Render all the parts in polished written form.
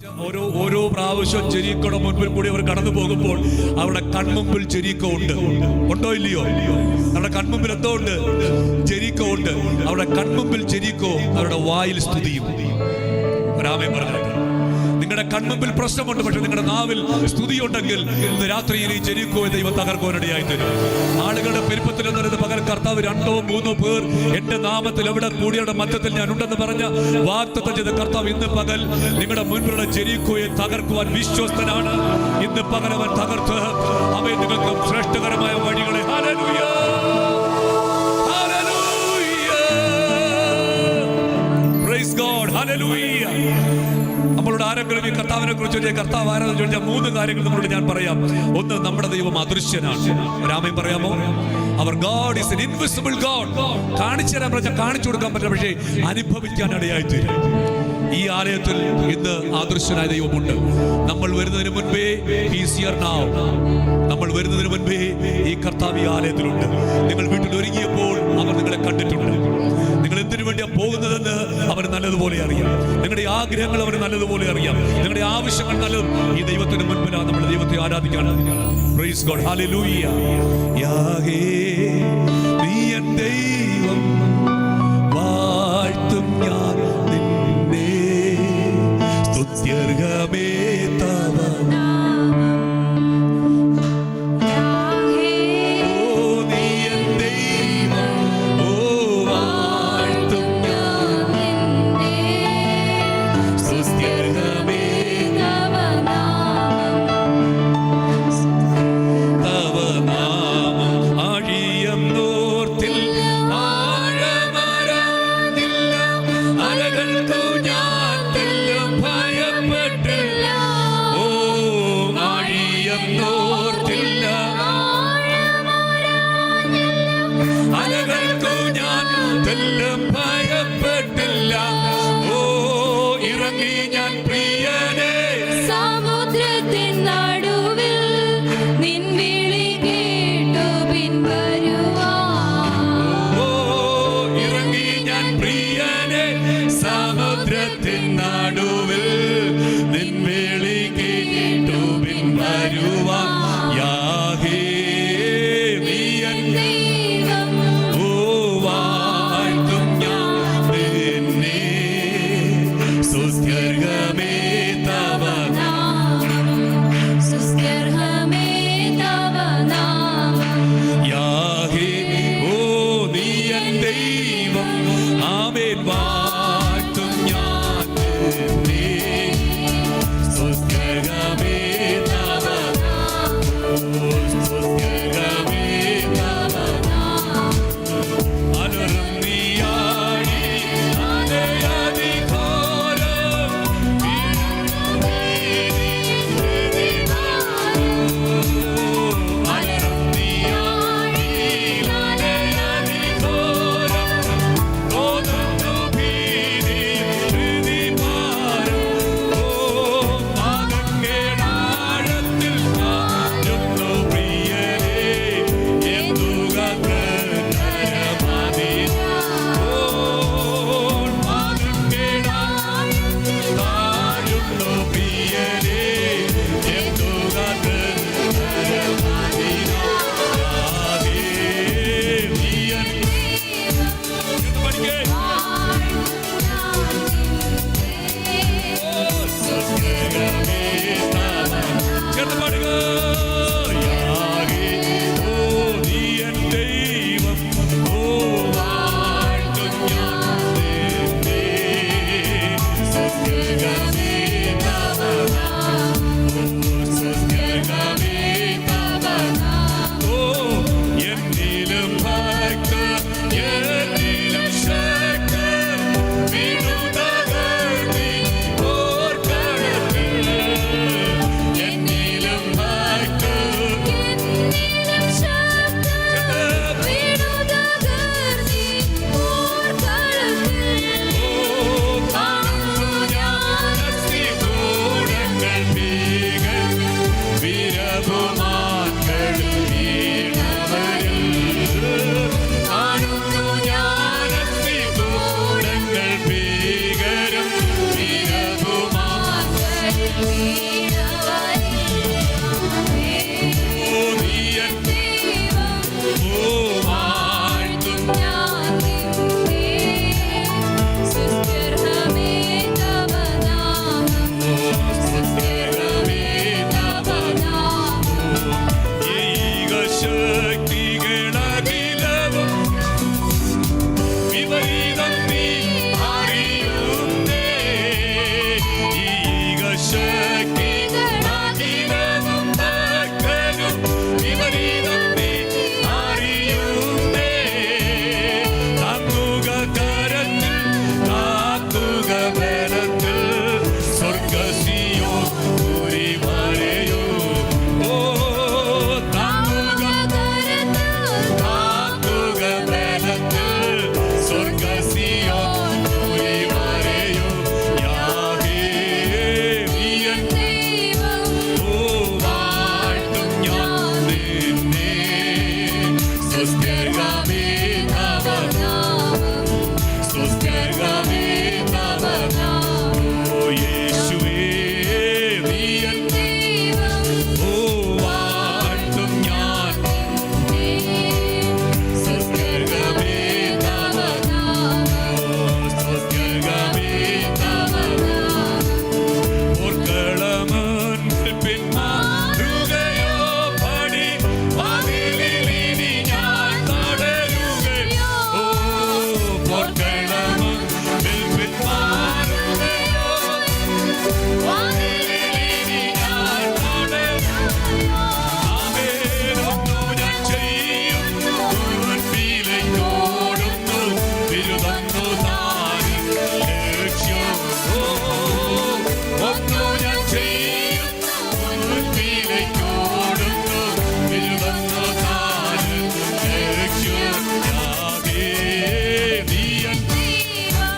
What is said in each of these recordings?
ഓരോ പ്രാവശ്യം ജെരീക്കോയുടെ മുൻപിൽ കൂടി അവർ കടന്നു പോകുമ്പോൾ അവരുടെ കൺമുമ്പിൽ ജെരീക്കോ ഉണ്ട്. ഉണ്ടോ ഇല്ലയോ? അവരുടെ കൺമുമ്പിൽ എന്തോ ഉണ്ട്? ജെരീക്കോ ഉണ്ട്. അവരുടെ കൺമുമ്പിൽ ജെരീക്കോ, അവരുടെ വായിൽ സ്തുതിയും. രാമൻ പറഞ്ഞിട്ട് നിങ്ങളുടെ കൺമുമ്പിൽ പ്രശ്നമുണ്ട്, പക്ഷെ നിങ്ങളുടെ നാവിൽ സ്തുതിയുണ്ടെങ്കിൽ ഇന്ന് രാത്രിയിൽ ഈ ജെരീക്കോയെ ദൈവം തകർക്കുവാനിടയായി തരും. ആളുകളുടെ പെരുപ്പത്തിൽ എന്ന് പറയുന്നത് പകൽ കർത്താവ് 2 or 3 പേർ എന്റെ നാമത്തിൽ എവിടെ കൂടിയുടെ മധ്യത്തിൽ ഞാൻ ഉണ്ടെന്ന് പറഞ്ഞ വാഗ്ദത്തം ചെയ്ത കർത്താവ് ഇന്ന് പകൽ നിങ്ങളുടെ മുൻപിലുള്ള ജെരീക്കോയെ തകർക്കുവാൻ വിശ്വസ്തനാണ്. ഇന്ന് പകൽ അവൻ തകർത്ത് അവൻ നിങ്ങൾക്ക് ശ്രേഷ്ഠകരമായ വഴികളെ hallelujah hallelujah praise God hallelujah. നമ്മളോട് ആരെങ്കിലും ഈ കർത്താവിനെ കുറിച്ച് കർത്താവ് ആരാധന ചോദിച്ചാൽ 3 കാര്യങ്ങൾ നമ്മളോട് ഞാൻ പറയാം. ഒന്ന്, നമ്മുടെ ദൈവം അദൃശ്യനാണ്. രാമൻ പറയാമോ? അവർ God is an invisible God. കാണിച്ചു തരാൻ പറഞ്ഞാൽ കാണിച്ചു കൊടുക്കാൻ പറ്റില്ല, പക്ഷേ അനുഭവിക്കാൻ ഇടയായിത്തീരും. ഈ ആലയത്തിൽ ഇന്ന് അദൃശ്യനായ ദൈവമുണ്ട്. നമ്മൾ വരുന്നതിന് മുൻപേ നമ്മൾ വരുന്നതിന് മുൻപേ ഈ കർത്താവ് ഈ ആലയത്തിലുണ്ട്. നിങ്ങൾ വീട്ടിൽ ഒരുങ്ങിയപ്പോൾ അവർ നിങ്ങളെ കണ്ടിട്ടുണ്ട്. നിങ്ങൾ എന്തിനു വേണ്ടിയാണ് പോകുന്നതെന്ന് അവന് നല്ലതുപോലെ അറിയാം. നിങ്ങളുടെ ആഗ്രഹങ്ങൾ അവന് നല്ലതുപോലെ അറിയാം. നിങ്ങളുടെ ആവശ്യങ്ങൾ നല്ലതും. ഈ ദൈവത്തിന് മുൻപിലാണ് നമ്മൾ ദൈവത്തെ ആരാധിക്കാൻ. Praise God hallelujah. യാഹേ നീ എൻ ദൈവം, വാഴ്ത്തും ഞാൻ നിന്നെ, സ്തുത്യർഹമേ തവ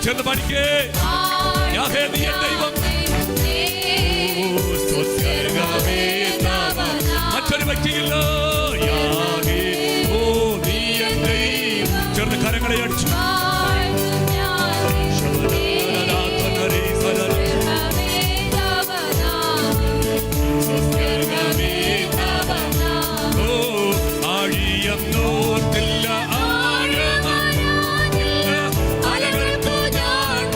ചേർന്ന് പഠിക്കേ. യാഹേ നീ എൻ ദൈവം. മറ്റൊരു വ്യക്തിയില്ല. യാഹേ ഓ നീ എൻ ദൈവം. ചേർന്ന് കരങ്ങളെ അടിച്ചു. ആഴിയെന്നോർത്തില്ല, ആഴമില്ല, അലകൾക്കു ഞാൻ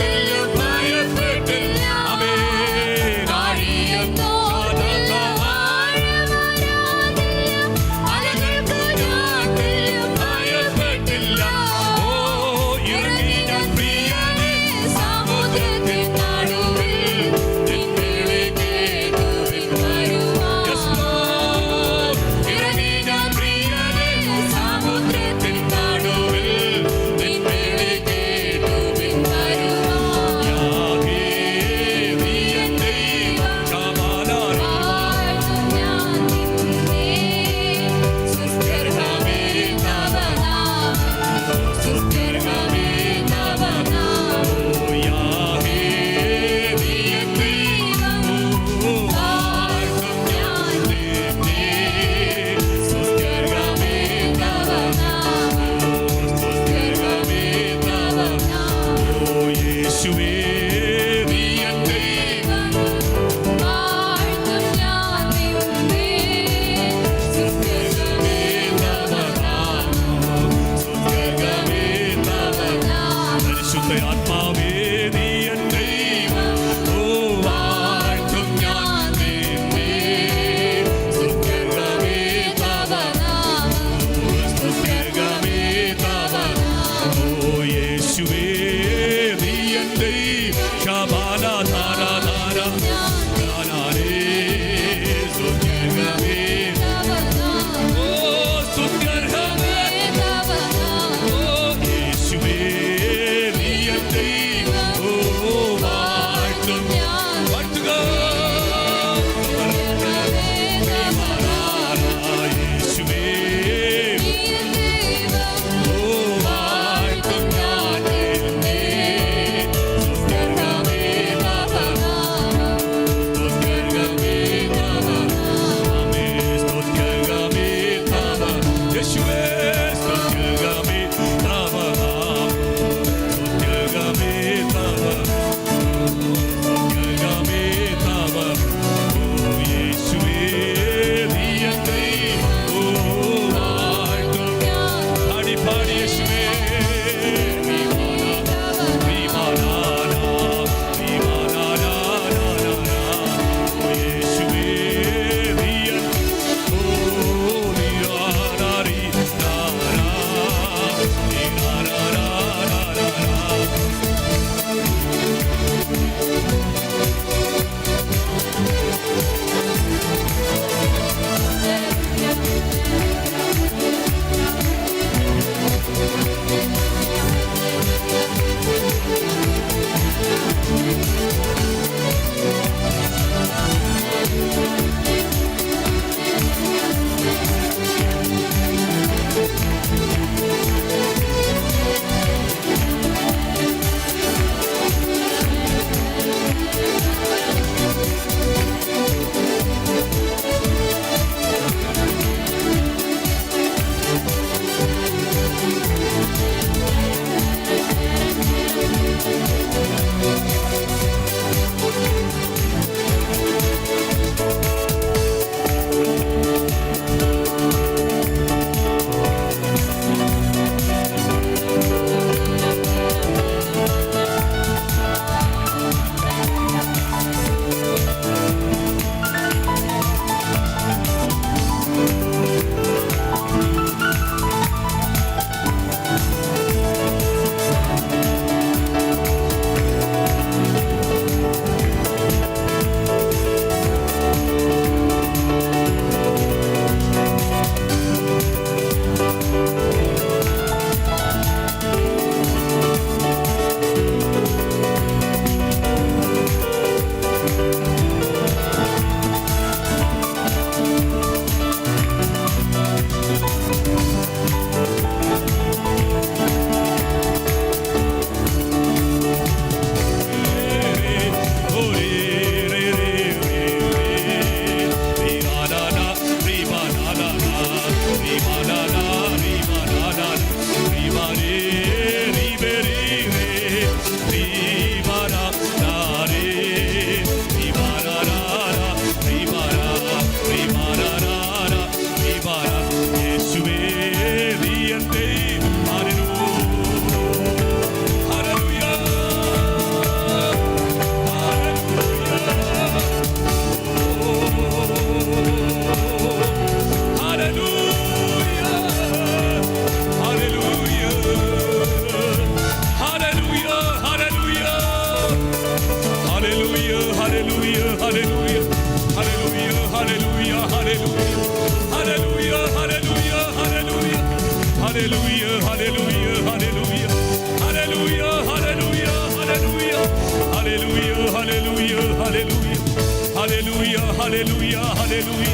hallelujah hallelujah hallelujah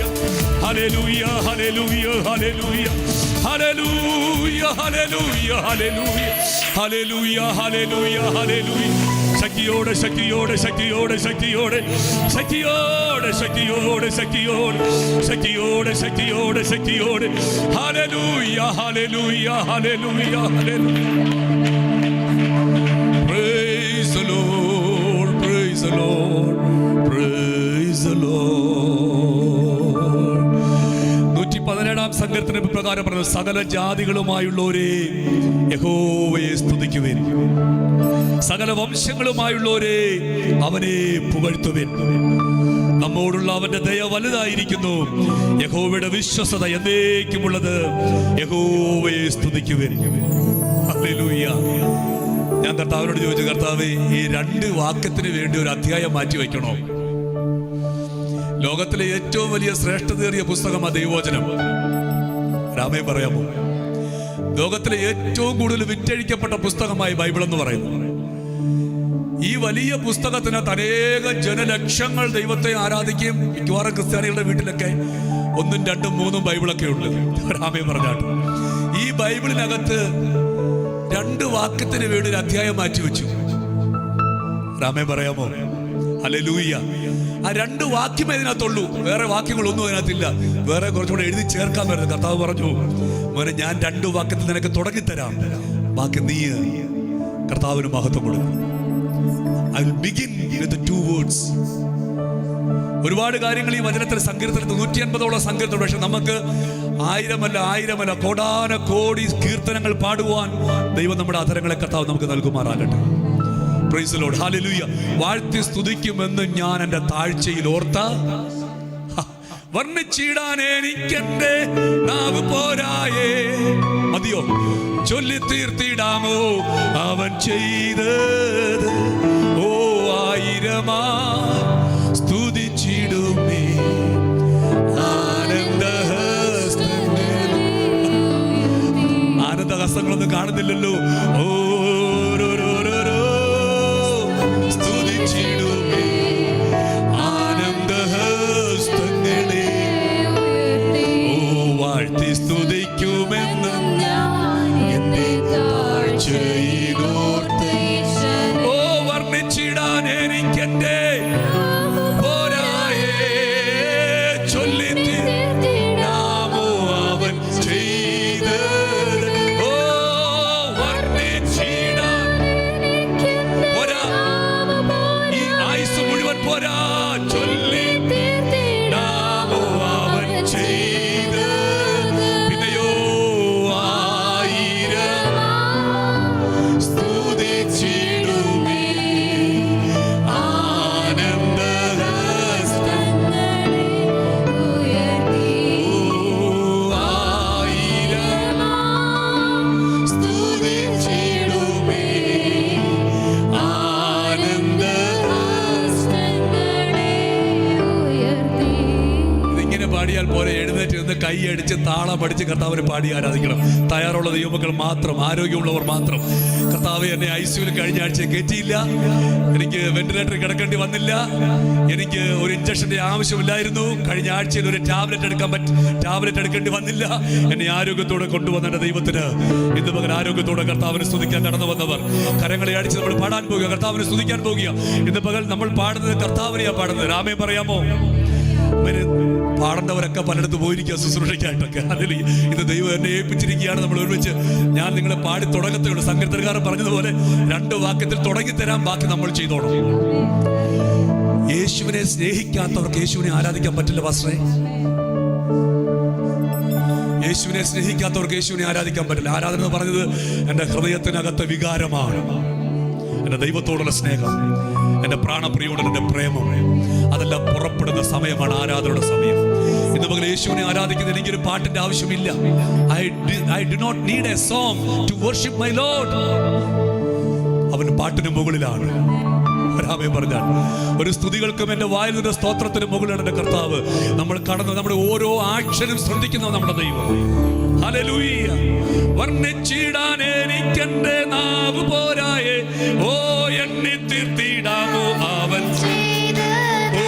hallelujah hallelujah hallelujah hallelujah hallelujah hallelujah hallelujah hallelujah hallelujah ശക്തിയോടെ ശക്തിയോടെ ശക്തിയോടെ ശക്തിയോടെ ശക്തിയോടെ ശക്തിയോടെ ശക്തിയോടെ ശക്തിയോടെ ശക്തിയോടെ ശക്തിയോടെ hallelujah hallelujah hallelujah hallelujah. Praise the Lord, praise the Lord, praise the Lord. 117-ാം സങ്കീർത്തന പ്രകാരം പറഞ്ഞു, സകല ജാതികളുമായുള്ളവരെ യഹോവയെ സ്തുതിക്കുവിൻ, സകല വംശങ്ങളുമായുള്ളവരെ അവനെ പുകഴ്ത്തുവിൻ. നമ്മോടുള്ള അവന്റെ ദയ വലുതായിരിക്കുന്നു, യഹോവയുടെ വിശ്വസത എന്നേക്കുമുള്ളത്. യഹോവയെ സ്തുതിക്കുവിൻ. ഹല്ലേലൂയ. ഞാൻ കർത്താവിനോട് ചോദിച്ചു, കർത്താവേ, ഈ 2 വാക്യത്തിന് വേണ്ടി ഒരു അധ്യായം മാറ്റി വയ്ക്കണോ? ലോകത്തിലെ ഏറ്റവും വലിയ ശ്രേഷ്ഠതയേറിയ പുസ്തകമാണ് ദൈവവചനം. രാമേ പറയാമോ? ലോകത്തിലെ ഏറ്റവും കൂടുതൽ വിറ്റഴിക്കപ്പെട്ട പുസ്തകമായി ബൈബിൾ എന്ന് പറയുന്നു. ഈ വലിയ പുസ്തകത്തിനകത്ത് അനേക ജനലക്ഷങ്ങൾ ദൈവത്തെ ആരാധിക്കുകയും മിക്കവാറും ക്രിസ്ത്യാനികളുടെ വീട്ടിലൊക്കെ 1, 2, 3 ബൈബിളൊക്കെ ഉണ്ട്. രാമേ പറഞ്ഞാട്ട് ഈ ബൈബിളിനകത്ത് 2 വാക്യത്തിന് വേണ്ടി ഒരു അധ്യായം മാറ്റി വെച്ചു. രാമേ പറയാമോ? ഹല്ലേലൂയ. ആ 2 വാക്യമേ ഇതിനകത്തുള്ളൂ, വേറെ വാക്യങ്ങളൊന്നും അതിനകത്തില്ല. വേറെ കുറച്ചുകൂടെ എഴുതി ചേർക്കാൻ വരുന്നത്. കർത്താവ് പറഞ്ഞു, മോനെ, ഞാൻ 2 വാക്യത്തിൽ നിനക്ക് തുടങ്ങിത്തരാം, ബാക്കി നീ കർത്താവിന് മഹത്വം കൊടുക്കും. I will begin with the 2 words. ഒരുപാട് കാര്യങ്ങൾ ഈ വചനത്തിൽ സങ്കീർത്തനത്തിൽ 180ഓളം സങ്കീർത്തനം. പക്ഷെ നമുക്ക് ആയിരമല്ല കോടാനകോടി കീർത്തനങ്ങൾ പാടുവാൻ ദൈവം നമ്മുടെ അധരങ്ങളെ കർത്താവ് നമുക്ക് നൽകുമാറാകട്ടെ. Praise the Lord. ഹല്ലേലൂയ. വാഴ്ത്തി സ്തുതിക്കുമെന്ന് ഞാൻ എൻ്റെ താഴ്ചയിൽ ഓർത്ത, വർണ്ണിച്ചിടാൻ എനിക്കെന്റെ നാവ് പോരായേ. മതിയോ? ചൊല്ലി തീർത്തിടാമോ അവൻ ചെയ്തത്? ഓ ആയിരമാ സ്തുതിച്ചിടുമേ ആനന്ദഹസ്തങ്ങളൊന്നും കാണുന്നില്ലല്ലോ. ഓരോരോരോ സ്തുതിച്ചിടുമേ ആനന്ദഹസ്തങ്ങളെ. ഓ വാഴ്ത്തി സ്തുതിക്കുമെന്നും എന്റെ താഴ്ചയിലോർത്ത്. ഓ വർണ്ണിച്ചിടാൻ എനിക്കെന്റെ പോരായേ. ചൊല്ലി തീർത്തിടാമോ അവൻ ചെയ്തത്? ഓ വർണ്ണിച്ചിടാൻ പോരാ, ഈ ആയുസ് മുഴുവൻ പോരാ. ചൊല്ലി തീർത്തിടാമോ അവൻ ചെയ്തത്? പിന്നെയോ ആയിരം സ്തുതിച്ചിടുമേ ആനന്ദഹസ്തങ്ങളെ ഉയർത്തി. ആയിരം സ്തുതിച്ചിടുമേ ആനന്ദഹസ്തങ്ങളെ ഉയർത്തി. ഇതിങ്ങനെ പാടിയാൽ പോലെ എഴുന്നേറ്റ് നിന്ന് കൈയടിച്ച് താളം പഠിച്ച് കർത്താവിനെ പാടി ആരാധിക്കണം. തയ്യാറുള്ള ദൈവമക്കൾ മാത്രം, ആരോഗ്യമുള്ളവർ മാത്രം. കർത്താവ് എന്നെ ICUവിൽ കഴിഞ്ഞ ആഴ്ച കയറ്റിയില്ല, എനിക്ക് വെന്റിലേറ്ററിൽ കിടക്കേണ്ടി വന്നില്ല, എനിക്ക് ഒരു ഇഞ്ചക്ഷന്റെ ആവശ്യമില്ലായിരുന്നു, കഴിഞ്ഞ ആഴ്ചയിൽ ഒരു ടാബ്ലറ്റ് എടുക്കേണ്ടി വന്നില്ല. എന്നെ ആരോഗ്യത്തോടെ കൊണ്ടുവന്ന എൻ്റെ ദൈവത്തിന് ഇന്ന് പകൽ ആരോഗ്യത്തോടെ കർത്താവിനെ സ്തുതിക്കാൻ കടന്നു വന്നവർ കരങ്ങളെ അടിച്ച് നമ്മൾ പാടാൻ പോകുക, കർത്താവിനെ സ്തുതിക്കാൻ പോകുക. ഇന്ന് പകൽ നമ്മൾ പാടുന്നത് കർത്താവിനെയാണ് പാടുന്നത്. രാമേ പറയാമോ? പാടേണ്ടവരൊക്കെ പലയിടത്ത് പോയിരിക്കുക ശുശ്രൂഷയ്ക്കായിട്ടൊക്കെ. അതിൽ ഇത് ദൈവം എന്നെ ഏൽപ്പിച്ചിരിക്കുകയാണ്. നമ്മൾ ഒരുമിച്ച് ഞാൻ നിങ്ങളെ പാടി തുടങ്ങത്തേയുള്ളൂ. സങ്കീർത്തനക്കാരൻ പറഞ്ഞതുപോലെ 2 വാക്യത്തിൽ തുടങ്ങിത്തരാം, ബാക്കി നമ്മൾ ചെയ്തോണം. യേശുവിനെ സ്നേഹിക്കാത്തവർക്ക് യേശുവിനെ ആരാധിക്കാൻ പറ്റില്ല പാസ്റ്ററേ. യേശുവിനെ സ്നേഹിക്കാത്തവർക്ക് യേശുവിനെ ആരാധിക്കാൻ പറ്റില്ല. ആരാധന എന്ന് പറഞ്ഞത് എൻ്റെ ഹൃദയത്തിനകത്തെ വികാരമാണ്, എൻ്റെ ദൈവത്തോടുള്ള സ്നേഹം, എൻ്റെ പ്രാണപ്രിയോടുള്ള എൻ്റെ പ്രേമം, അതെല്ലാം പുറപ്പെടുന്ന സമയമാണ് ആരാധനയുടെ സമയം. ഇന്ന് പകൽ യേശുവിനെ ആരാധിക്കുന്ന എനിക്കൊരു പാട്ടിന്റെ ആവശ്യമില്ല. I do not need a song to worship my Lord. അവൻ പാട്ടിന് മുകളിലാണ്. രാമേ പറഞ്ഞാൽ ഒരു സ്തുതികൾക്കും എൻ്റെ വായിൽ നിന്ന് സ്തോത്രത്തിന് മുകളിലാണ് എൻ്റെ കർത്താവ്. നമ്മൾ കടന്ന് നമ്മുടെ ഓരോ ആക്ഷനും ശ്രദ്ധിക്കുന്ന നമ്മുടെ ദൈവം. ഹല്ലേലൂയ. വർണ്ണിച്ചിടാൻ എനിക്കെന്റെ നാവ് പോരായേ. ഓ എണ്ണി തീർത്തിടാമോ അവൻ. ഓ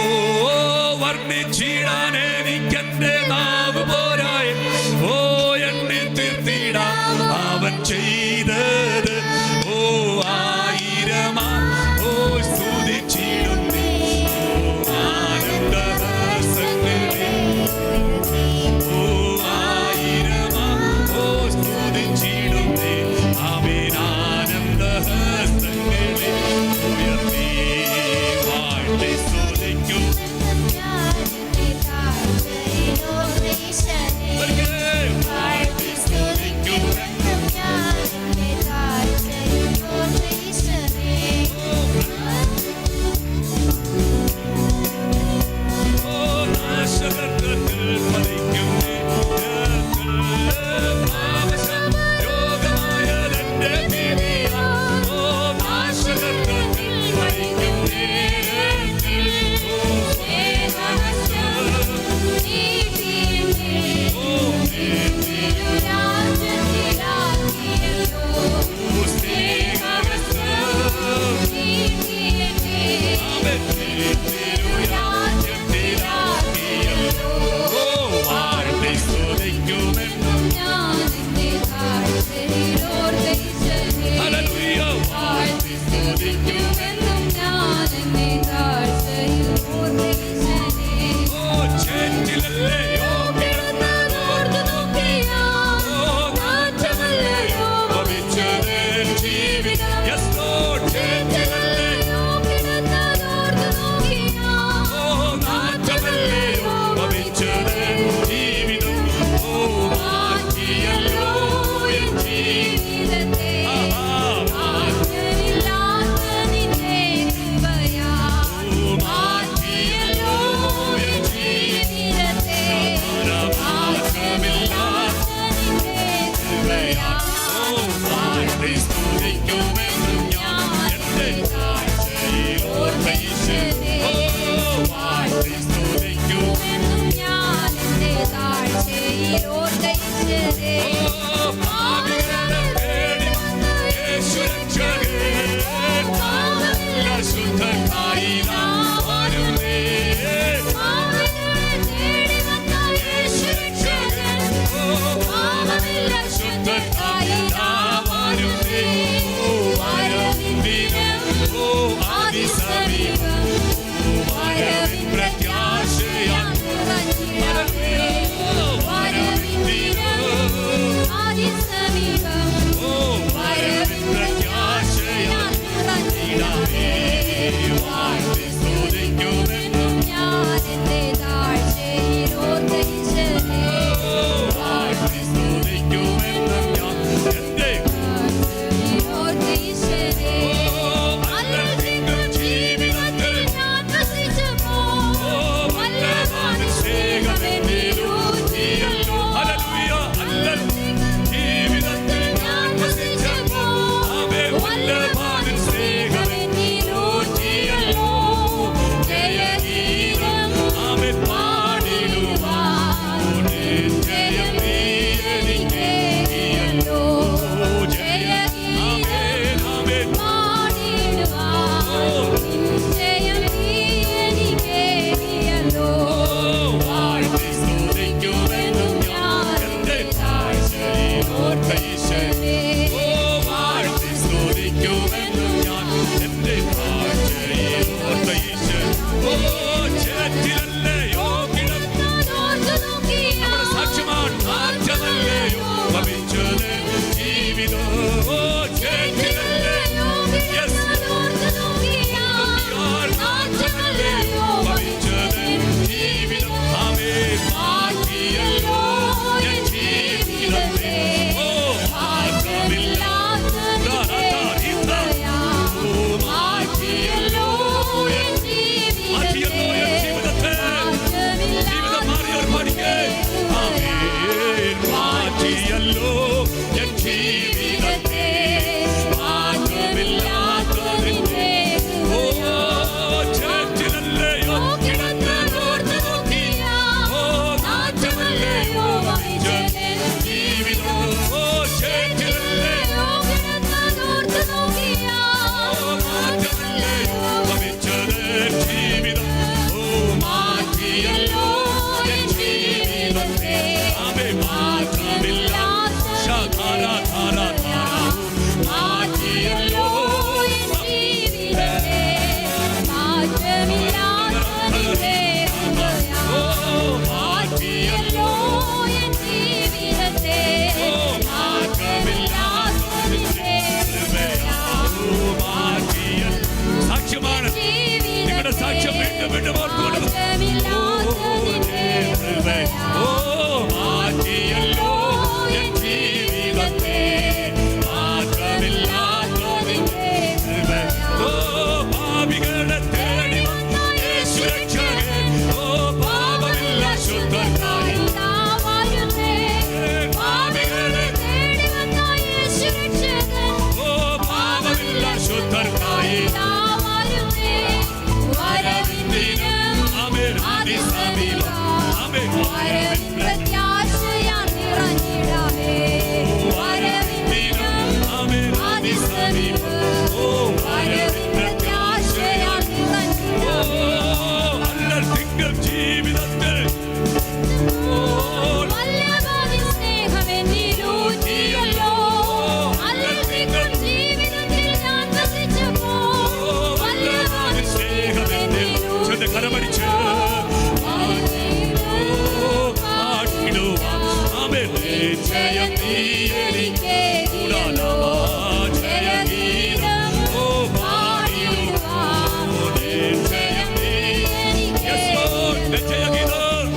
ജയഗീതം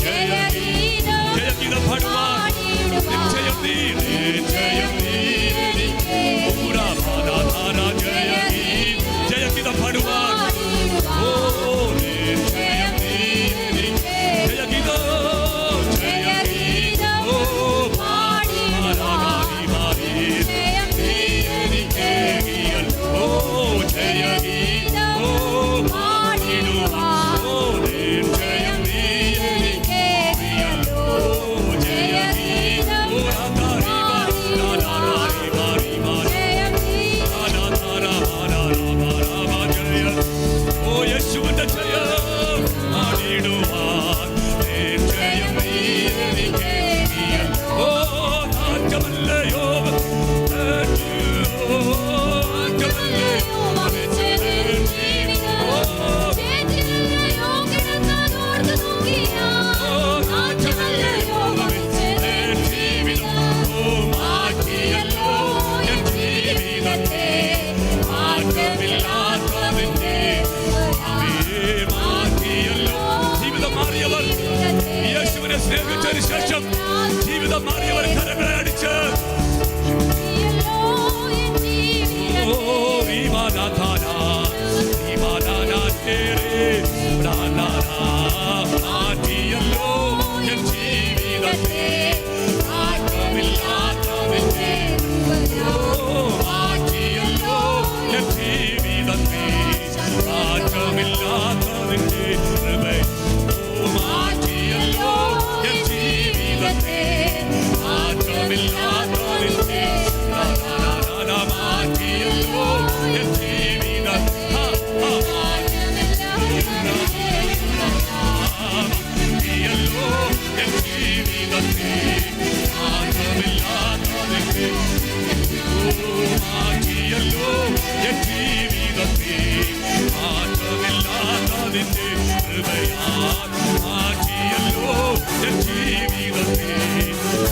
മാറ്റിയല്ലോ എൻ ജീവിതത്തെ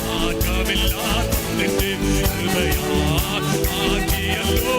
മാറ്റമില്ലാത്ത നിന്റെ കൃപയാൽ മാറ്റിയല്ലോ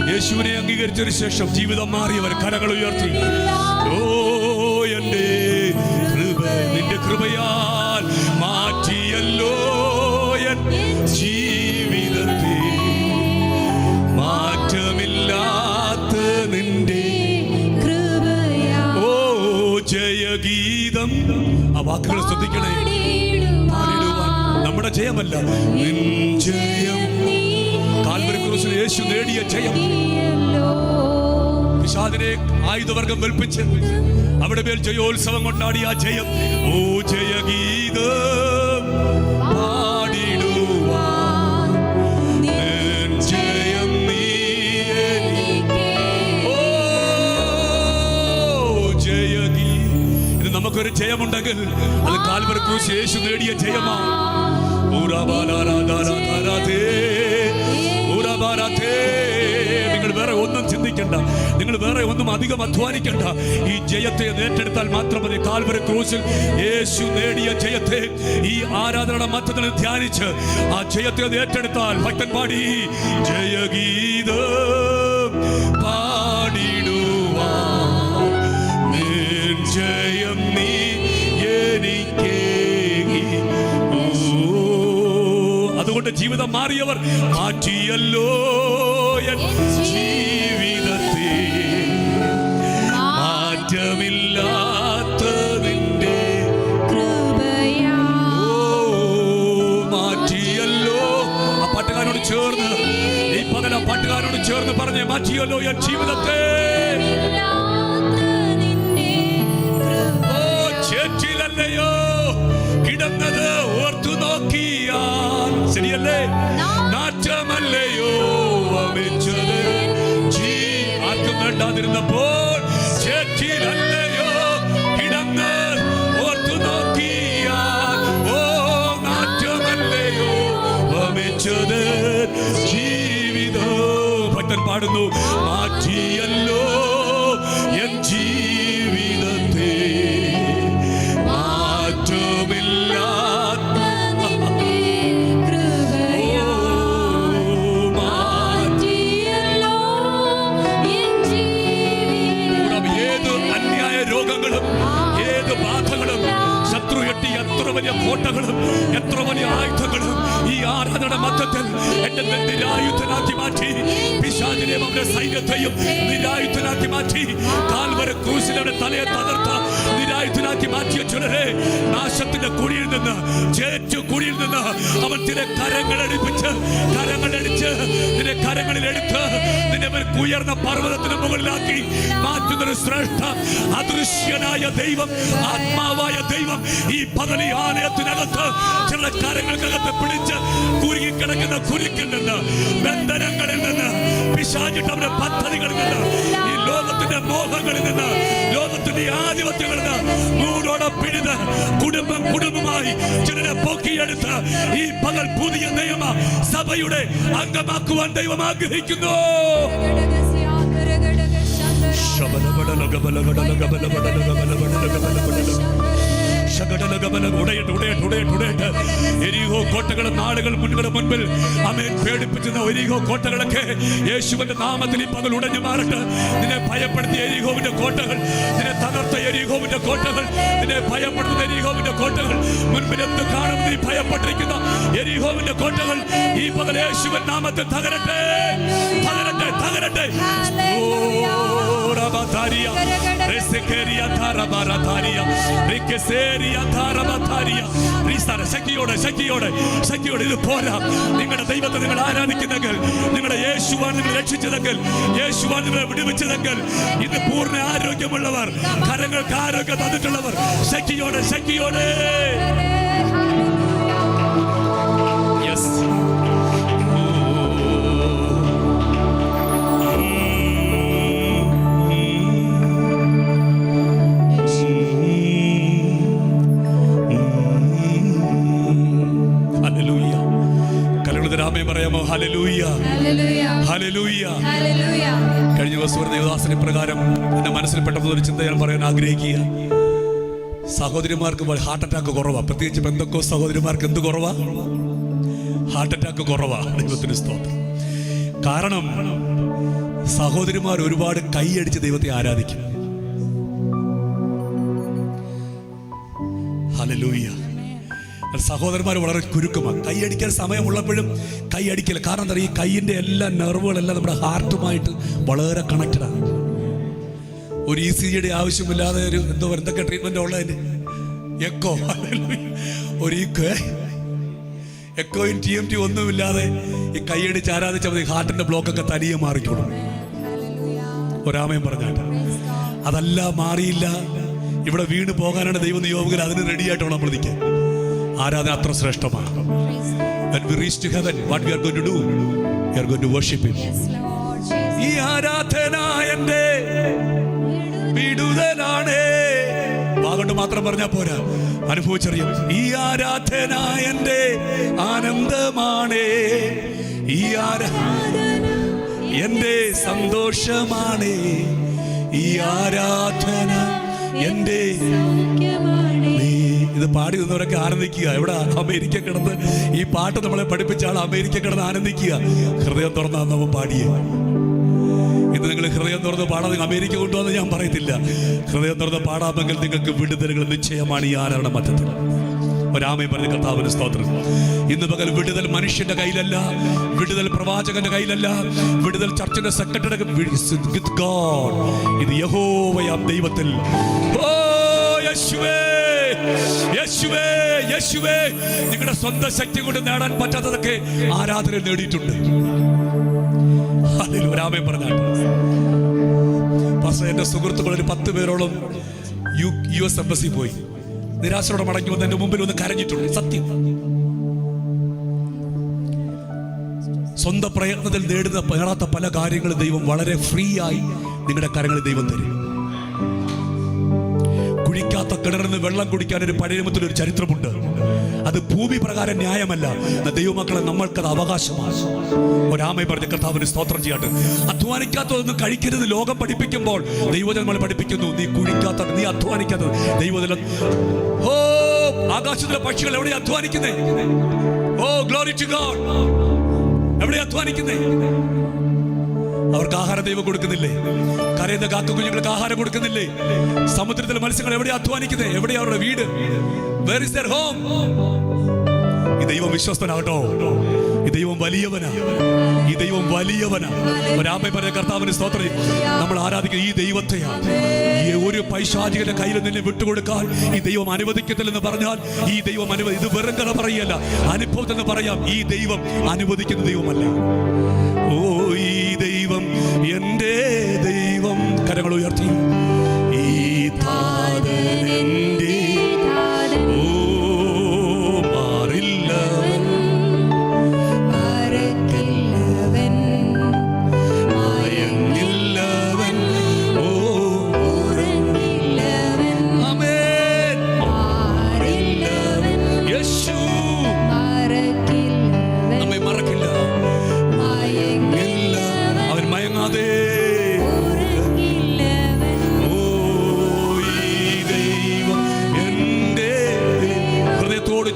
യേശുവിനെ അംഗീകരിച്ചതിനു ശേഷം ജീവിതം മാറിയവർ കരങ്ങൾ ഉയർത്തി. ഓ എന്റെ കൃപ, നിന്റെ കൃപയാൽ മാറ്റിയല്ലോ എൻ ജീവിതത്തെ, മാറ്റമില്ലാത്ത നിന്റെ കൃപയാൽ. ഓ ജയഗീതം. ആ വാക്കുകൾ ശ്രദ്ധിക്കണേ. നമ്മുടെ ജയമല്ല, നിൻ ജയം. കാൽവരി ക്രൂശിൽ യേശു നേടിയ ജയം. പിശാചിനെ ആയുധവർഗം വെൽപ്പിച്ച് അവിടെ മേൽ ജയോത്സവം കൊണ്ടാടി ആ ജയം. ഓ ജയഗീതം പാടിടുവാൻ നിൻ ജയം നീ എനിക്ക്. ഓ ജയഗീതം. ഇത് നമുക്കൊരു ജയമുണ്ടെങ്കിൽ അത് കാൽവരി ക്രൂശിൽ യേശു നേടിയ ജയമാണ്. ഓ നിങ്ങൾ വേറെ ഒന്നും ചിന്തിക്കണ്ട, നിങ്ങൾ വേറെ ഒന്നും അധികം അധ്വാനിക്കണ്ട. ഈ ജയത്തെ ഏറ്റെടുത്താൽ മാത്രം മതി. കാൽവരി ക്രൂശിൽ യേശു നേടിയ ജയത്തെ ഈ ആരാധനയുടെ മധ്യത്തിൽ ധ്യാനിച്ച് ആ ജയത്തെ ഏറ്റെടുത്താൽ ഭക്തൻ പാടി ജയഗീതം പാടിടുവാൻ നിൻ ജയം നീ എനിക്കേകി. അതുകൊണ്ട് ജീവിതം മാറിയവർ മാറ്റിയല്ലോ എൻ ജീവിതത്തെ, മാറ്റമില്ലാത്തതിന്റെ കൃപയാ മാറ്റിയല്ലോ. ആ പാട്ടുകാരോട് ചേർന്ന് ഈ പകൽ ആ പാട്ടുകാരോട് ചേർന്ന് പറഞ്ഞേ, മാറ്റിയല്ലോ എൻ ജീവിതത്തെ. ചേറ്റിലല്ലയോ കിടന്നത് ഓർത്തു നോക്കിയാൽ ശരിയല്ലേ, നാറ്റമല്ലയോ വമിച്ചത് ആർക്കും വേണ്ടാതിരുന്നപ്പോൾ. ചേറ്റിലല്ലയോ കിടന്ന് ഓർത്തു നോക്കിയാൽ, ഓ നാറ്റമല്ലയോ വമിച്ചത് ജീവിതം. ഭക്തൻ പാടുന്നു, മാറ്റിയല്ലോ എൻ ജീവിതത്തെ, മാറ്റമില്ലാത്ത ഏത് അന്യായ രോഗങ്ങളും ഏത് ബാധകളും ശത്രു കെട്ടി എത്ര വലിയ കോട്ടകളും എത്ര വലിയ ആയുധങ്ങളും ഈ ആരാധനയുടെ മധ്യത്തിൽ എന്നെ നിരായുധനാക്കി മാറ്റി. പിശാചിനെയും അവന്റെ സൈന്യത്തെയും നിരായുധനാക്കി മാറ്റി. കാൽവരി ക്രൂശിൽ അവന്റെ തലയെ തകർത്ത നിരായുധനാക്കി മാറ്റിയ ചിലരെ നാശത്തിന്റെ കുഴിയിൽ നിന്ന്, ചേറ്റു കുഴിയിൽ നിന്ന് അവൻ നിന്റെ കരങ്ങളടിപ്പിച്ച് നിന്റെ കരങ്ങളിലെടുത്ത് നിന്നെ ഉയർന്ന പർവ്വതത്തിന് മുകളിലാക്കി മാറ്റുന്നൊരു ശ്രേഷ്ഠ അദൃശ്യനായ ദൈവം, ആത്മാവായ ദൈവം ഈ പകലി ആലയത്തിനകത്ത് ചില കരങ്ങൾക്കകത്ത് പിടിച്ച് കുരുങ്ങിക്കിടക്കുന്ന കുരുക്കിൽ നിന്ന്, ബന്ധനങ്ങളിൽ നിന്ന്, പിശാചിട്ട് അവരുടെ പദ്ധതികളിൽ നിന്ന്, ഈ ലോകത്തിന്റെ മോഹങ്ങളിൽ നിന്ന്, ലോകത്തിന്റെ ആധിപത്യങ്ങളിൽ നിന്ന് മൂടോടെ പിടിത് കുടുംബമായി ചിലരെ പൊക്കിയെടുത്ത് ഈ പകൽ പുതിയ നിയമ സഭയുടെ അംഗമാക്കുവാൻ ദൈവം ആഗ്രഹിക്കുന്നു. എരിഹോ കോട്ടകളും നാളുകൾ മുൻപിൽ അമേൻ പേടിപ്പിച്ചുന്ന എരിഹോ കോട്ടകളൊക്കെ യേശുവിന്റെ നാമത്തിൽ ഈ പകൽ ഉടഞ്ഞു മാറട്ടെ. നിന്നെ ഭയപ്പെടുത്തിയ എരിഹോവിന്റെ കോട്ടകൾ, നിന്നെ തകർത്ത എരിഹോവിന്റെ കോട്ടകൾ, നിന്നെ ഭയപ്പെടുത്തുന്ന എരിഹോവിന്റെ കോട്ടകൾ, മുൻപിൽ എന്ത് കാണും നീ ഭയപ്പെട്ടിരിക്കുന്ന എരിഹോവിന്റെ കോട്ടകൾ ഈ പകൽ യേശുവിന്റെ നാമത്തിൽ തകരട്ടെ, തകരട്ടെ, തകരട്ടെ. ശക്തിയോടെ ഇത് പോരാ. നിങ്ങളുടെ ദൈവത്തെ നിങ്ങൾ ആരാധിക്കുന്നെങ്കിൽ, നിങ്ങളുടെ യേശുവാണ് നിങ്ങൾ രക്ഷിച്ചതെങ്കിൽ, യേശുവാണ് നിങ്ങളെ വിടുവിച്ചതെങ്കിൽ, ഇത് പൂർണ്ണ ആരോഗ്യമുള്ളവർ, കരങ്ങൾക്ക് ആരോഗ്യം തന്നിട്ടുള്ളവർ ശക്തിയോടെ യെസ്. പറയാമോ? Hallelujah, hallelujah, hallelujah. കഴിഞ്ഞ ദിവസം ഒരു ദേവദാസനെ പ്രകാരം എന്റെ മനസ്സിൽ പെട്ടെന്ന് ഒരു ചിന്ത ഞാൻ പറയാൻ ആഗ്രഹിക്കുക. സഹോദരിമാർക്ക് ഹാർട്ട് അറ്റാക്ക് കുറവാ, പ്രത്യേകിച്ച് പെന്തക്കോസ്ത് സഹോദരിമാർക്ക് എന്ത് കുറവാ? ഹാർട്ട് അറ്റാക്ക് കുറവാ. ദൈവത്തിന് സ്തോത്രം. കാരണം സഹോദരിമാർ ഒരുപാട് കൈയടിച്ച് ദൈവത്തെ ആരാധിക്കും. ഹല്ലേലൂയ. സഹോദരന്മാർ വളരെ ചുരുക്കമാണ്. കൈയടിക്കാൻ സമയമുള്ളപ്പോഴും കൈയടിക്കൽ. കാരണം എന്താ, ഈ കൈയിൻ്റെ എല്ലാ നെർവുകളെല്ലാം നമ്മുടെ ഹാർട്ടുമായിട്ട് വളരെ കണക്റ്റഡാണ്. ഒരു ECGയുടെ ആവശ്യമില്ലാതെ ഒരു എന്തൊക്കെ ട്രീറ്റ്മെന്റ് ഉള്ളതിന് എക്കോ, ഒരു എക്കോയും TMT ഒന്നുമില്ലാതെ ഈ കൈയടിച്ച് ആരാധിച്ചാൽ മതി. ഹാർട്ടിന്റെ ബ്ലോക്കൊക്കെ തനിയെ മാറിക്കോളും. ഒരാമയം പറഞ്ഞാൽ അതല്ല, മാറിയില്ല, ഇവിടെ വീണ് പോകാനാണ് ദൈവം നിയോഗത്തിൽ, അതിന് റെഡിയായിട്ടാണ് നമ്മൾ നിൽക്കുക. ആരാധന അത്ര ശ്രേഷ്ഠമാണ്. When we reach to heaven, what we are going to do? We are going to worship Him. ഈ ആരാധന എൻ്റെ വിടുതലാണ്. വാഗണ്ട് മാത്രം പറഞ്ഞാൽ പോരാ, അനുഭവിച്ചറിയും. ഈ ആരാധന എൻ്റെ ആനന്ദമാണേ, ഈ ആരാധന എൻ്റെ സന്തോഷമാണേ, ഈ ആരാധന എൻ്റെ. ഇത് പാടി നിന്നവരൊക്കെ ആനന്ദിക്കുക. എവിടെ? അമേരിക്ക കിടന്ന് ഈ പാട്ട് നമ്മളെ പഠിപ്പിച്ച ആൾ അമേരിക്ക കിടന്ന് ആനന്ദിക്കുക. ഹൃദയം തുറന്നാണ് നമ്മൾ പാടിയേ. ഇന്ന് നിങ്ങൾ ഹൃദയം തുറന്ന് പാടാൻ നിങ്ങൾ അമേരിക്ക കൊണ്ടുവന്ന് ഞാൻ പറയത്തില്ല. ഹൃദയം തുറന്ന് പാടാമെങ്കിൽ നിങ്ങൾക്ക് വിടുതലുകൾ നിശ്ചയമാണ് ഈ ആരാധന മധ്യത്തിൽ. ഒരാമയും പറഞ്ഞ കർത്താവിന് സ്തോത്രം. ഇന്ന് പകൽ വിടുതൽ മനുഷ്യന്റെ കയ്യിലല്ല, വിടുതൽ പ്രവാചകന്റെ കയ്യിലല്ല, വിടുതൽ ചർച്ചിന്റെ സെക്രട്ടറി. ഇത് യഹോവയാം ദൈവത്തിൽ. ഓ യേശുവേ, യേശുവേ, യേശുവേ. നിങ്ങളുടെ സ്വന്തം ശക്തി കൊണ്ട് നേടാൻ പറ്റാത്തതൊക്കെ ആരാധന നേടിയിട്ടുണ്ട്. ഒരാമയും പറഞ്ഞാട്ട് പക്ഷേ എന്റെ സുഹൃത്തുക്കൾ ഒരു 10 പേരോളം US എംബസി പോയി നിരാശയോടെ മടങ്ങി വന്ന് എന്റെ മുമ്പിൽ ഒന്ന് കരഞ്ഞിട്ടുണ്ട്. സത്യം. സ്വന്തം പ്രയത്നത്തിൽ നേടാത്ത പല കാര്യങ്ങളും ദൈവം വളരെ ഫ്രീ ആയി നിങ്ങളുടെ കരങ്ങളിൽ ദൈവം തരും. കുഴിക്കാത്ത കിണറിൽ നിന്ന് വെള്ളം കുടിക്കാൻ ഒരു പഴയ നിയമത്തിൽ ഒരു ചരിത്രമുണ്ട്. അത് ഭൂമി പ്രകാരം ന്യായമല്ല, ദൈവമക്കളെ നമ്മൾക്കത് അവകാശമാണ്. ഒരാമയെ പറഞ്ഞ കർത്താവിന് സ്തോത്രം ചെയ്യട്ടെ. അധ്വാനിക്കാത്തതൊന്നും കഴിക്കരുത് ലോകം പഠിപ്പിക്കുമ്പോൾ ദൈവജനങ്ങൾ പഠിപ്പിക്കുന്നു. നീ കുഴിക്കാത്ത, നീ അധ്വാനിക്കാത്തത് ദൈവജനം. ഓ ആകാശത്തിലെ പക്ഷികൾ എവിടെ അധ്വാനിക്കുന്നേ? ഓ ഗ്ലോറി ടു ഗോഡ്. എവിടെ അധ്വാനിക്കുന്നേ? അവർക്ക് ആഹാരം ദൈവം കൊടുക്കുന്നില്ലേ? കരയുന്ന കാക്കക്കുഞ്ഞുങ്ങൾക്ക് ആഹാരം കൊടുക്കുന്നില്ലേ? സമുദ്രത്തിലെ മത്സ്യങ്ങൾ എവിടെ അധ്വാനിക്കുന്നത്? എവിടെയാ അവരുടെ വീട്? Where is their home? ഈ ദൈവം വിശ്വസ്തനാകട്ടോ. ഈ ദൈവം വലിയവനാ, ഈ ദൈവം വലിയവനാ. ഒരാമയെ പറഞ്ഞ കർത്താവിന് സ്തോത്രം. നമ്മൾ ആരാധിക്കുന്ന ഈ ദൈവത്തെയാണ്. ഈ ഒരു പൈശാചികന്റെ കയ്യിൽ നിന്നെ വിട്ടുകൊടുക്കാൻ ഈ ദൈവം അനുവദിക്കത്തില്ലെന്ന് പറഞ്ഞാൽ ഈ ദൈവം ഇത് വെറും കഥ പറയല്ല, അനുഭവത്തെന്ന് പറയാം. ഈ ദൈവം അനുവദിക്കുന്ന ദൈവമല്ല. ഓ ഈ ദൈവം എൻ്റെ ദൈവം. കരങ്ങൾ ഉയർത്തി. ഈ താതൻ എൻ്റെ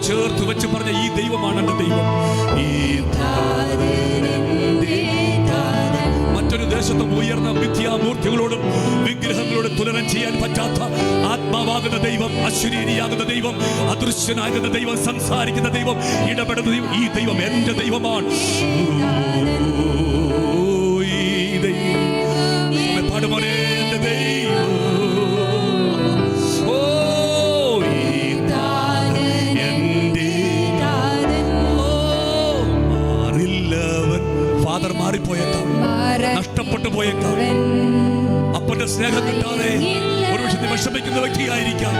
ചേർത്ത് വെച്ച് പറഞ്ഞ ഈ ദൈവമാണ് എന്റെ ദൈവം. ഈ മറ്റൊരു ദേശത്തും ഉയർന്ന മിഥ്യാമൂർത്തികളോടും വിഗ്രഹങ്ങളോടും തുലനം ചെയ്യാൻ പറ്റാത്ത ആത്മാവാകുന്ന ദൈവം, അശരീരിയാകുന്ന ദൈവം, അദൃശ്യനാകുന്ന ദൈവം, സംസാരിക്കുന്ന ദൈവം, ഇടപെടുന്ന ദൈവം. ഈ ദൈവം എന്റെ ദൈവമാണ്. ഈ ദൈവം പാടുമോനെ എന്റെ ദൈവം. ഫാദർ മാറിപ്പോയേക്കാം, നഷ്ടപ്പെട്ടു പോയേക്കാം, അപ്പന്റെ സ്നേഹം കിട്ടാതെ ഒരു പക്ഷേ വിഷമിക്കുന്ന വ്യക്തിയായിരിക്കാം,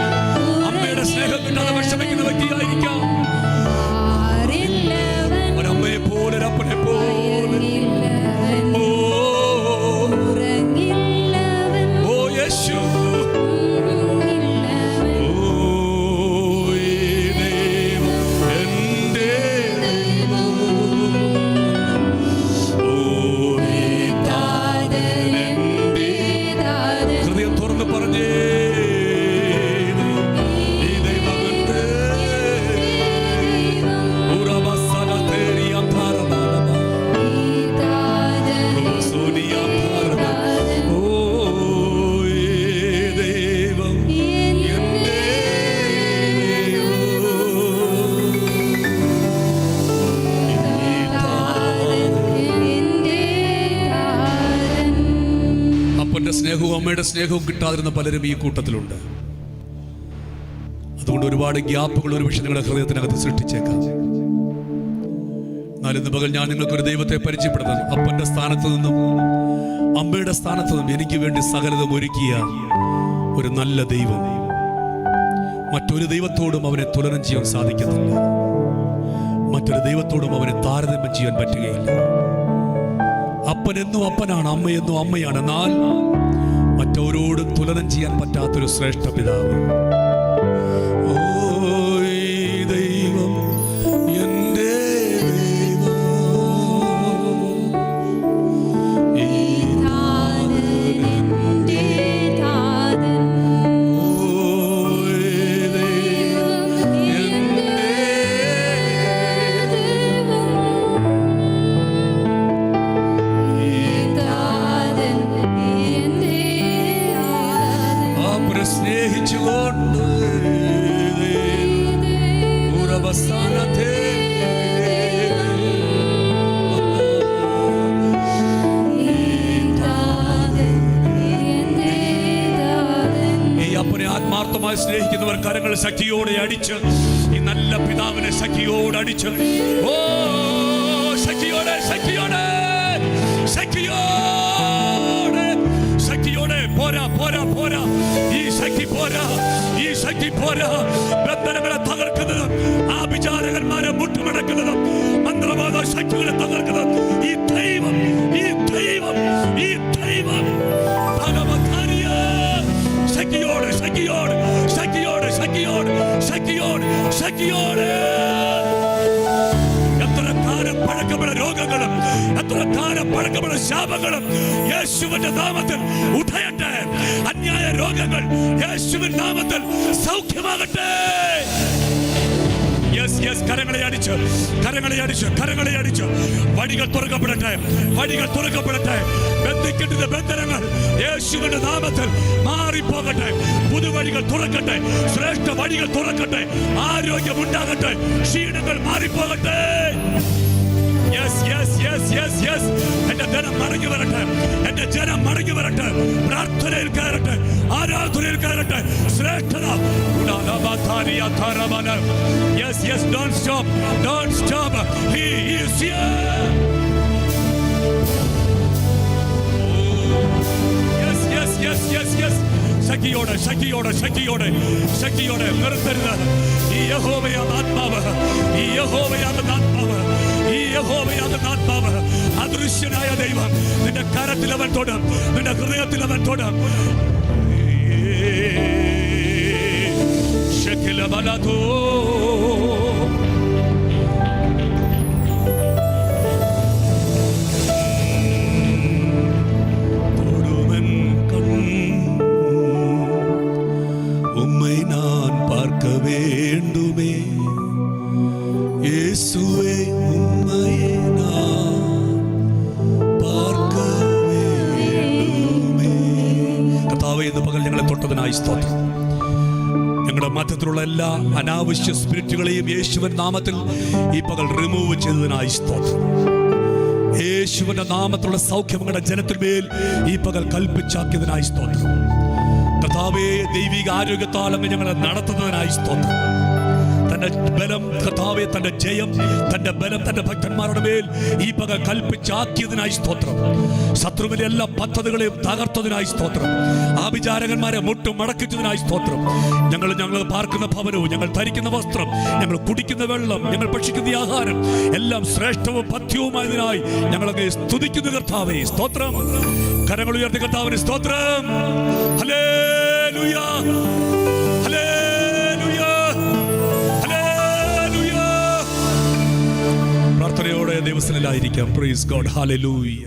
അമ്മയുടെ സ്നേഹം കിട്ടാതെ വിഷമിക്കുന്ന വ്യക്തിയായിരിക്കാം. ഒരമ്മയെ പോലെ ഒരപ്പനെ പോലെ. ഓ യേശു. സ്നേഹവും അമ്മയുടെ സ്നേഹവും കിട്ടാതിരുന്ന പലരും ഈ കൂട്ടത്തിലുണ്ട്. അതുകൊണ്ട് ഒരുപാട് ഗ്യാപ്പുകൾ ഒരു പക്ഷേ നിങ്ങളുടെ ഹൃദയത്തിനകത്ത് സൃഷ്ടിച്ചേക്കാം. എന്നാൽ ഇന്ന് പകൽ ഞാൻ നിങ്ങൾക്കൊരു ദൈവത്തെ പരിചയപ്പെടുത്തുന്നു. അപ്പന്റെ സ്ഥാനത്ത് നിന്നും അമ്മയുടെ സ്ഥാനത്ത് നിന്നും എനിക്ക് വേണ്ടി സകലതും ഒരുക്കിയ ഒരു നല്ല ദൈവം. മറ്റൊരു ദൈവത്തോടും അവനെ തുലനം ചെയ്യാൻ സാധിക്കത്തില്ല. മറ്റൊരു ദൈവത്തോടും അവനെ താരതമ്യം ചെയ്യാൻ പറ്റുകയില്ല. അപ്പൻ എന്നും അപ്പനാണ്, അമ്മയെന്നും അമ്മയാണ്. എന്നാൽ മറ്റവരോടും തുലനം ചെയ്യാൻ പറ്റാത്തൊരു ശ്രേഷ്ഠ പിതാവ്. ആത്മാർത്ഥമായി സ്നേഹിക്കുന്നവർ കരങ്ങൾ ശക്തിയോടെ അടിച്ച് ഈ നല്ല പിതാവിനെ ശക്തിയോടെ അടിച്ച് ഓ ശക്തിയോടെ ശക്തിയോടെ ശക്തിയോടെ ശക്തിയോടെ പോരാ പോരാ പോരാ ഈ ശക്തി പോരാ ഈ ശക്തി പോരാ. ബന്ധനങ്ങളെ തകർക്കുന്നതും ആഭിചാരകന്മാരെ മുട്ടുമടക്കുന്നതും മന്ത്രവാദ ശക്തികളെ തകർക്കുന്നതും ഈ ദൈവം ഈ ദൈവം ഈ ദൈവം ശക്തിയോടെ ശക്തിയോടെ ശക്തിയോടെ ശക്തിയോടെ ശക്തിയോടെ ശക്തിയോടെ. എത്ര കാലം പഴക്കമുള്ള രോഗങ്ങളും എത്ര കാലം പഴക്കമുള്ള ശാപങ്ങളും യേശുവിന്റെ നാമത്തിൽ ഉടയട്ടെ. അന്യായ രോഗങ്ങൾ യേശുവിന്റെ നാമത്തിൽ സൗഖ്യമാകട്ടെ. കരങ്ങളെ അടിച്ച് കരങ്ങളെ അടിച്ച് കരങ്ങളെ അടിച്ച് വഴികൾ തുറക്കപ്പെടട്ടെ വഴികൾ തുറക്കപ്പെടട്ടെ. ബന്ധിക്കേണ്ട ബന്ധനങ്ങൾ യേശുവിന്റെ നാമത്തിൽ മാറിപ്പോകട്ടെ. പുതുവഴികൾ തുറക്കട്ടെ. ശ്രേഷ്ഠ വഴികൾ തുറക്കട്ടെ. ആരോഗ്യം ഉണ്ടാകട്ടെ. ക്ഷീണങ്ങൾ മാറിപ്പോകട്ടെ. എന്റെ ജനം മടങ്ങി വരട്ടെ. എന്റെ ജനം മടങ്ങി വരട്ടെ. പ്രാർത്ഥനയിൽ കയറട്ടെ. ആരാധനയിൽ കയറട്ടെ. ശ്രേഷ്ഠത. Don't stop. Don't stop. He is here. Yes. ശക്തിയോടെ ശക്തിയോടെ ശക്തിയോടെ ശക്തിയോടെ നിർത്തരുത്. ഈ യഹോവയാകുന്ന ആത്മാവ് ഈ യഹോവയാകുന്ന ആത്മാവ് ഈ യഹോവയാകുന്ന ആത്മാവ് അദൃശ്യനായ ദൈവം നിന്റെ കരത്തിൽ അവൻ തൊടും. നിന്റെ ഹൃദയത്തിൽ അവൻ തൊടും. உம்மை நான் பார்க்க வேண்டுமே இயேசுவே உம்மையே நான் பார்க்க വേണ്ടുമേ. കർത്താവേ, ഇന്ന് പകൽ ഞങ്ങളെ തൊട്ടതിനായി സ്തോത്രം. ഞങ്ങളുടെ മധ്യത്തിലുള്ള എല്ലാ അനാവശ്യ സ്പിരിറ്റുകളെയും യേശുവിന്റെ നാമത്തിൽ ഈ പകൽ റിമൂവ് ചെയ്തതിനായി സ്തോത്രം. യേശുവിന്റെ നാമത്തിലുള്ള സൗഖ്യം ഞങ്ങളുടെ ജനത്തിന്മേൽ ഈ പകൽ കൽപ്പിച്ചാക്കിയതിനായി സ്തോത്രം. കർത്താവേ, ദൈവിക ആരോഗ്യത്താൽ അങ്ങ് ഞങ്ങളെ നടത്തുന്നതിനായി സ്തോത്രം. തന്റെ ബലം കർത്താവേ, തന്റെ ജയം, തന്റെ ബലം തന്റെ ഭക്തന്മാരുടെ മേൽ ഈ പകൽ കൽപ്പിച്ചാക്കിയതിനായി സ്തോത്രം. ശത്രുവിന്റെ എല്ലാ പദ്ധതികളെയും തകർത്തതിനായി സ്തോത്രം. ആഭിചാരകന്മാരെ മുട്ടും മടക്കിച്ചതിനായി സ്തോത്രം. ഞങ്ങൾ പാർക്കുന്ന ഭവനവും ഞങ്ങൾ ധരിക്കുന്ന വസ്ത്രം, ഞങ്ങൾ കുടിക്കുന്ന വെള്ളം, ഞങ്ങൾ ഭക്ഷിക്കുന്ന ആഹാരം എല്ലാം ശ്രേഷ്ഠവും പഥ്യവുമായതിനായി ഞങ്ങളങ്ങ് സ്തുതിക്കുന്നു കർത്താവേ. സ്തോത്രം. കരങ്ങൾ ഉയർത്തി കർത്താവിന് സ്തോത്രം. Hallelujah, hallelujah, hallelujah. പ്രാർത്ഥനയോടെ ദിവസത്തിലായിരിക്കാം. Praise God. ഹല്ലേലൂയ.